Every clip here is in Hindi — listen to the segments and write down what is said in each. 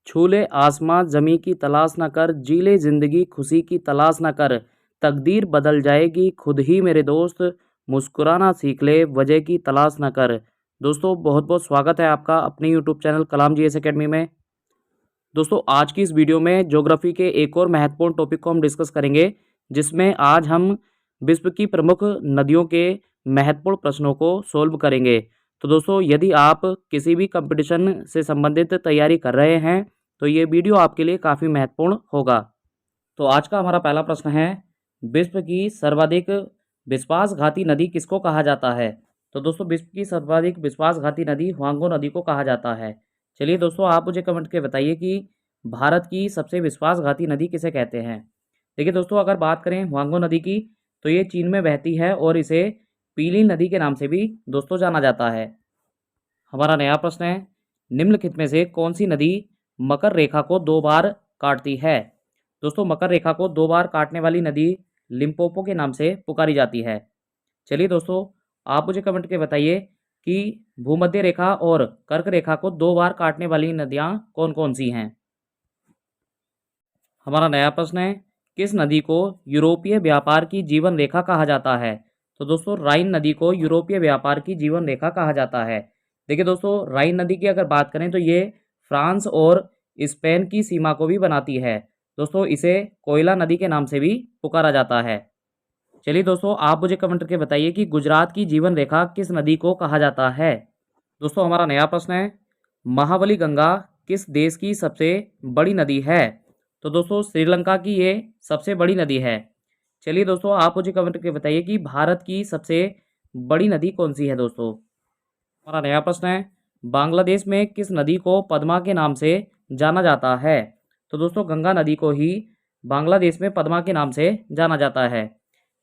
छू ले आसमां ज़मीं की तलाश न कर, जी ले ज़िंदगी खुशी की तलाश न कर, तकदीर बदल जाएगी खुद ही मेरे दोस्त, मुस्कुराना सीख ले वजह की तलाश न कर। दोस्तों बहुत बहुत स्वागत है आपका अपने यूट्यूब चैनल कलाम जीएस एकेडमी में। दोस्तों आज की इस वीडियो में ज्योग्राफी के एक और महत्वपूर्ण टॉपिक को हम डिस्कस करेंगे, जिसमें आज हम विश्व की प्रमुख नदियों के महत्वपूर्ण प्रश्नों को सोल्व करेंगे। तो दोस्तों यदि आप किसी भी कंपटीशन से संबंधित तैयारी कर रहे हैं तो ये वीडियो आपके लिए काफ़ी महत्वपूर्ण होगा। तो आज का हमारा पहला प्रश्न है, विश्व की सर्वाधिक विश्वासघाती नदी किसको कहा जाता है? तो दोस्तों विश्व की सर्वाधिक विश्वासघाती नदी हुआंगो नदी को कहा जाता है। चलिए दोस्तों आप मुझे कमेंट के बताइए कि भारत की सबसे विश्वासघाती नदी किसे कहते हैं। देखिए दोस्तों अगर बात करें हुआंगो नदी की तो ये चीन में बहती है और इसे पीली नदी के नाम से भी दोस्तों जाना जाता है। हमारा नया प्रश्न है, निम्नलिखित में से कौन सी नदी मकर रेखा को 2 बार काटती है? दोस्तों मकर रेखा को 2 बार काटने वाली नदी लिम्पोपो के नाम से पुकारी जाती है। चलिए दोस्तों आप मुझे कमेंट के बताइए कि भूमध्य रेखा और कर्क रेखा को 2 बार काटने वाली नदियां कौन कौन सी हैं। हमारा नया प्रश्न है, किस नदी को यूरोपीय व्यापार की जीवन रेखा कहा जाता है? तो दोस्तों राइन नदी को यूरोपीय व्यापार की जीवन रेखा कहा जाता है। देखिए दोस्तों राइन नदी की अगर बात करें तो ये फ्रांस और स्पेन की सीमा को भी बनाती है। दोस्तों इसे कोयला नदी के नाम से भी पुकारा जाता है। चलिए दोस्तों आप मुझे कमेंट करके बताइए कि गुजरात की जीवन रेखा किस नदी को कहा जाता है। दोस्तों हमारा नया प्रश्न है, महाबली गंगा किस देश की सबसे बड़ी नदी है? तो दोस्तों श्रीलंका की ये सबसे बड़ी नदी है। चलिए दोस्तों आप मुझे कमेंट करके बताइए कि भारत की सबसे बड़ी नदी कौन सी है। दोस्तों हमारा नया प्रश्न है, बांग्लादेश में किस नदी को पद्मा के नाम से जाना जाता है? तो दोस्तों गंगा नदी को ही बांग्लादेश में पद्मा के नाम से जाना जाता है।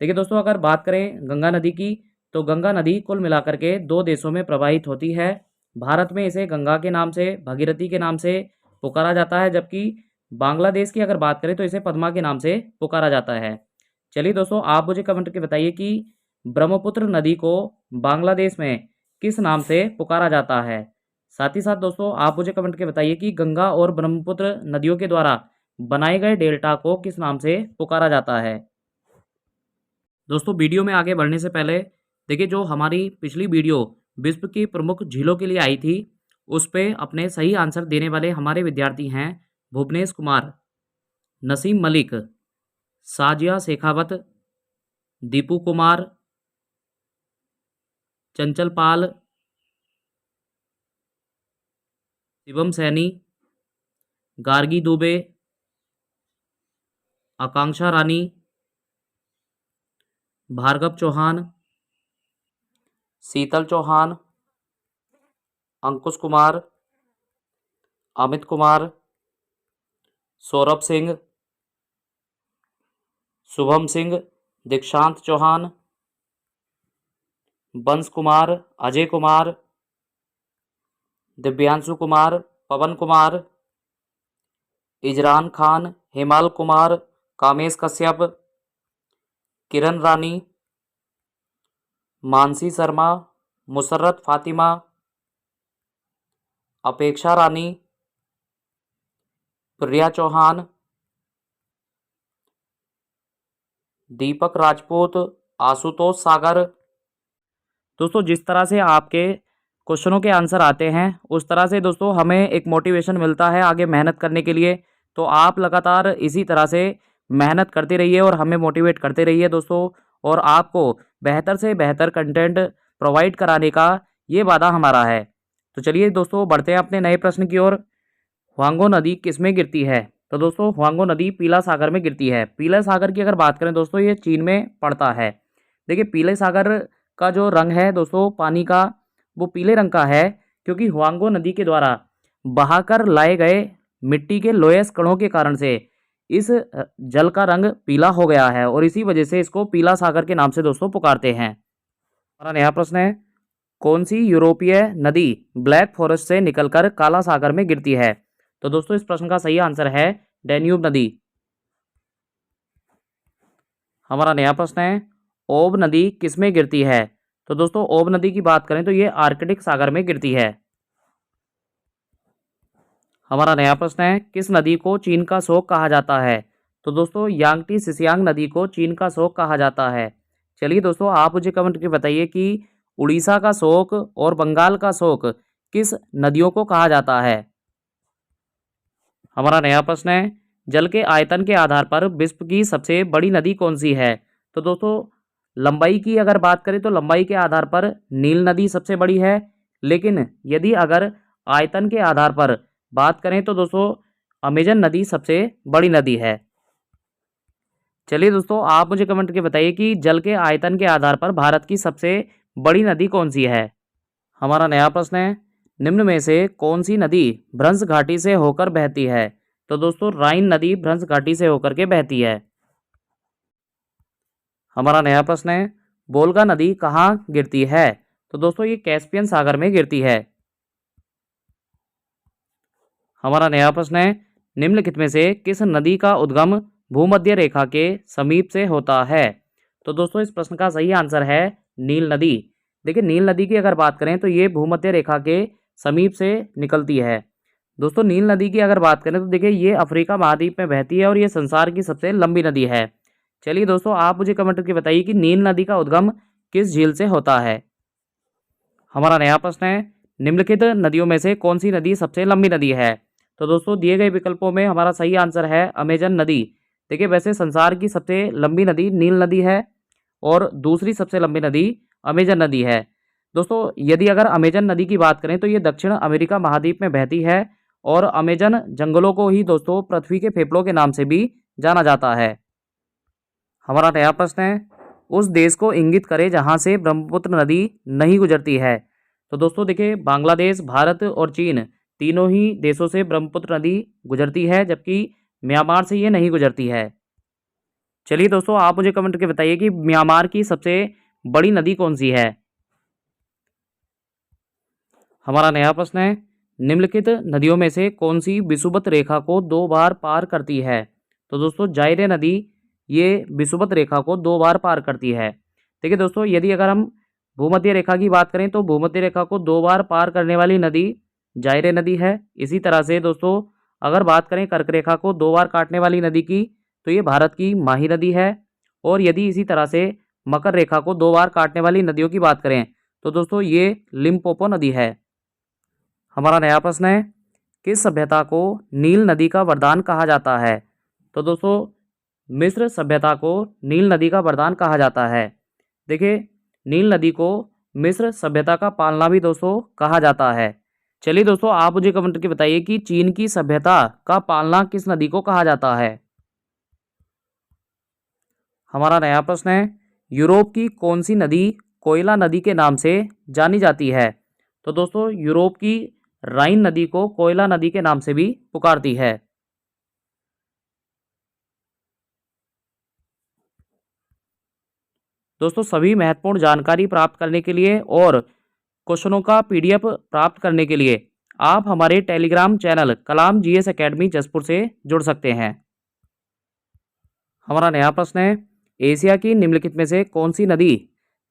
देखिए दोस्तों अगर बात करें गंगा नदी की तो गंगा नदी कुल मिलाकर के 2 देशों में प्रवाहित होती है। भारत में इसे गंगा के नाम से भगीरथी के नाम से पुकारा जाता है, जबकि बांग्लादेश की अगर बात करें तो इसे पद्मा के नाम से पुकारा जाता है। चलिए दोस्तों आप मुझे कमेंट करके बताइए कि ब्रह्मपुत्र नदी को बांग्लादेश में किस नाम से पुकारा जाता है। साथ ही साथ दोस्तों आप मुझे कमेंट करके बताइए कि गंगा और ब्रह्मपुत्र नदियों के द्वारा बनाए गए डेल्टा को किस नाम से पुकारा जाता है। दोस्तों वीडियो में आगे बढ़ने से पहले देखिए जो हमारी पिछली वीडियो विश्व की प्रमुख झीलों के लिए आई थी उस पे अपने सही आंसर देने वाले हमारे विद्यार्थी हैं भुवनेश कुमार, नसीम मलिक, साजिया शेखावत, दीपू कुमार, चंचल पाल, शिवम सैनी, गार्गी दुबे, आकांक्षा रानी, भार्गव चौहान, शीतल चौहान, अंकुश कुमार, अमित कुमार, सौरभ सिंह, शुभम सिंह, दीक्षांत चौहान, बंश कुमार, अजय कुमार, दिव्यांशु कुमार, पवन कुमार, इजरान खान, हिमाल कुमार, कामेश कश्यप, किरण रानी, मानसी शर्मा, मुसर्रत फातिमा, अपेक्षा रानी, प्रिया चौहान, दीपक राजपूत, आशुतोष सागर। दोस्तों जिस तरह से आपके क्वेश्चनों के आंसर आते हैं उस तरह से दोस्तों हमें एक मोटिवेशन मिलता है आगे मेहनत करने के लिए। तो आप लगातार इसी तरह से मेहनत करते रहिए और हमें मोटिवेट करते रहिए दोस्तों, और आपको बेहतर से बेहतर कंटेंट प्रोवाइड कराने का ये वादा हमारा है। तो चलिए दोस्तों बढ़ते हैं अपने नए प्रश्न की ओर। हुआंगो नदी किस में गिरती है? तो दोस्तों हुआंगो नदी पीला सागर में गिरती है। पीला सागर की अगर बात करें दोस्तों ये चीन में पड़ता है। देखिए पीले सागर का जो रंग है दोस्तों पानी का वो पीले रंग का है, क्योंकि हुआंगो नदी के द्वारा बहाकर लाए गए मिट्टी के लोएस कणों के कारण से इस जल का रंग पीला हो गया है और इसी वजह से इसको पीला सागर के नाम से दोस्तों पुकारते हैं। हमारा नया प्रश्न है, कौन सी यूरोपीय नदी ब्लैक फॉरेस्ट से निकलकर काला सागर में गिरती है? तो दोस्तों इस प्रश्न का सही आंसर है डैन्यूब नदी। हमारा नया प्रश्न है, ओब नदी किस में गिरती है? तो दोस्तों ओब नदी की बात करें तो ये आर्कटिक सागर में गिरती है। हमारा नया प्रश्न है, किस नदी को चीन का शोक कहा जाता है? तो दोस्तों यांगटी सिसियांग नदी को चीन का शोक कहा जाता है। चलिए दोस्तों आप मुझे कमेंट करके बताइए कि उड़ीसा का शोक और बंगाल का शोक किस नदियों को कहा जाता है? हमारा नया प्रश्न है, जल के आयतन के आधार पर विश्व की सबसे बड़ी नदी कौन सी है? तो दोस्तों लंबाई की अगर बात करें तो लंबाई के आधार पर नील नदी सबसे बड़ी है, लेकिन यदि अगर आयतन के आधार पर बात करें तो दोस्तों अमेजन नदी सबसे बड़ी नदी है। चलिए दोस्तों आप मुझे कमेंट करके बताइए कि जल के आयतन के आधार पर भारत की सबसे बड़ी नदी कौन सी है? हमारा नया प्रश्न है, निम्न में से कौन सी नदी भ्रंश घाटी से होकर बहती है? तो दोस्तों राइन नदी भ्रंश घाटी से होकर के बहती है। हमारा नया प्रश्न है, वोल्गा नदी कहाँ गिरती है? तो दोस्तों ये कैस्पियन सागर में गिरती है। हमारा नया प्रश्न है, निम्नलिखित में से किस नदी का उद्गम भूमध्य रेखा के समीप से होता है? तो दोस्तों इस प्रश्न का सही आंसर है नील नदी। देखिए नील नदी की अगर बात करें तो ये भूमध्य रेखा के समीप से निकलती है। दोस्तों नील नदी की अगर बात करें तो देखिए ये अफ्रीका महाद्वीप में बहती है और ये संसार की सबसे लंबी नदी है। चलिए दोस्तों आप मुझे कमेंट करके बताइए कि नील नदी का उद्गम किस झील से होता है? हमारा नया प्रश्न है, निम्नलिखित नदियों में से कौन सी नदी सबसे लंबी नदी है? तो दोस्तों दिए गए विकल्पों में हमारा सही आंसर है अमेजन नदी। देखिए वैसे संसार की सबसे लंबी नदी नील नदी है और दूसरी सबसे लंबी नदी अमेजन नदी है। दोस्तों यदि अगर अमेजन नदी की बात करें तो ये दक्षिण अमेरिका महाद्वीप में बहती है और अमेजन जंगलों को ही दोस्तों पृथ्वी के फेफड़ों के नाम से भी जाना जाता है। हमारा नया प्रश्न है, उस देश को इंगित करे जहां से ब्रह्मपुत्र नदी नहीं गुजरती है? तो दोस्तों देखिए बांग्लादेश, भारत और चीन तीनों ही देशों से ब्रह्मपुत्र नदी गुजरती है, जबकि म्यांमार से ये नहीं गुजरती है। चलिए दोस्तों आप मुझे कमेंट करके बताइए कि म्यांमार की सबसे बड़ी नदी कौन सी है? हमारा नया प्रश्न है, निम्नलिखित नदियों में से कौन सी विषुवत रेखा को 2 बार पार करती है? तो दोस्तों जायरे नदी ये विषुवत रेखा को 2 बार पार करती है। देखिए दोस्तों यदि अगर हम भूमध्य रेखा की बात करें तो भूमध्य रेखा को 2 बार पार करने वाली नदी जायरे नदी है। इसी तरह से दोस्तों अगर बात करें कर्क रेखा को 2 बार काटने वाली नदी की तो ये भारत की माही नदी है। और यदि इसी तरह से मकर रेखा को 2 बार काटने वाली नदियों की बात करें तो दोस्तों ये लिम्पोपो नदी है। हमारा नया प्रश्न है, किस सभ्यता को नील नदी का वरदान कहा जाता है? तो दोस्तों मिस्र सभ्यता को नील नदी का वरदान कहा जाता है। देखिए नील नदी को मिस्र सभ्यता का पालना भी दोस्तों कहा जाता है। चलिए दोस्तों आप मुझे कमेंट करके बताइए कि चीन की सभ्यता का पालना किस नदी को कहा जाता है? हमारा नया प्रश्न है, यूरोप की कौन सी नदी कोयला नदी के नाम से जानी जाती है? तो दोस्तों यूरोप की राइन नदी को कोयला नदी के नाम से भी पुकारती है। दोस्तों सभी महत्वपूर्ण जानकारी प्राप्त करने के लिए और क्वेश्चनों का पीडीएफ प्राप्त करने के लिए आप हमारे टेलीग्राम चैनल कलाम जीएस एकेडमी जसपुर से जुड़ सकते हैं। हमारा नया प्रश्न है, एशिया की निम्नलिखित में से कौन सी नदी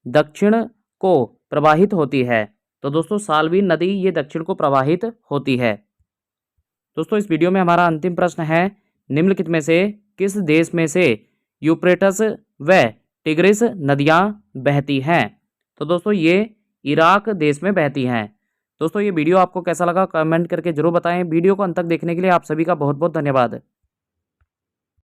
दक्षिण को प्रवाहित होती है? तो दोस्तों साल्वी नदी ये दक्षिण को प्रवाहित होती है। दोस्तों इस वीडियो में हमारा अंतिम प्रश्न है, निम्नलिखित में से किस देश में से यूफ्रेटस व टिग्रिस नदियां बहती हैं? तो दोस्तों ये इराक देश में बहती हैं। दोस्तों ये वीडियो आपको कैसा लगा कमेंट करके जरूर बताएं। वीडियो को अंत तक देखने के लिए आप सभी का बहुत बहुत धन्यवाद।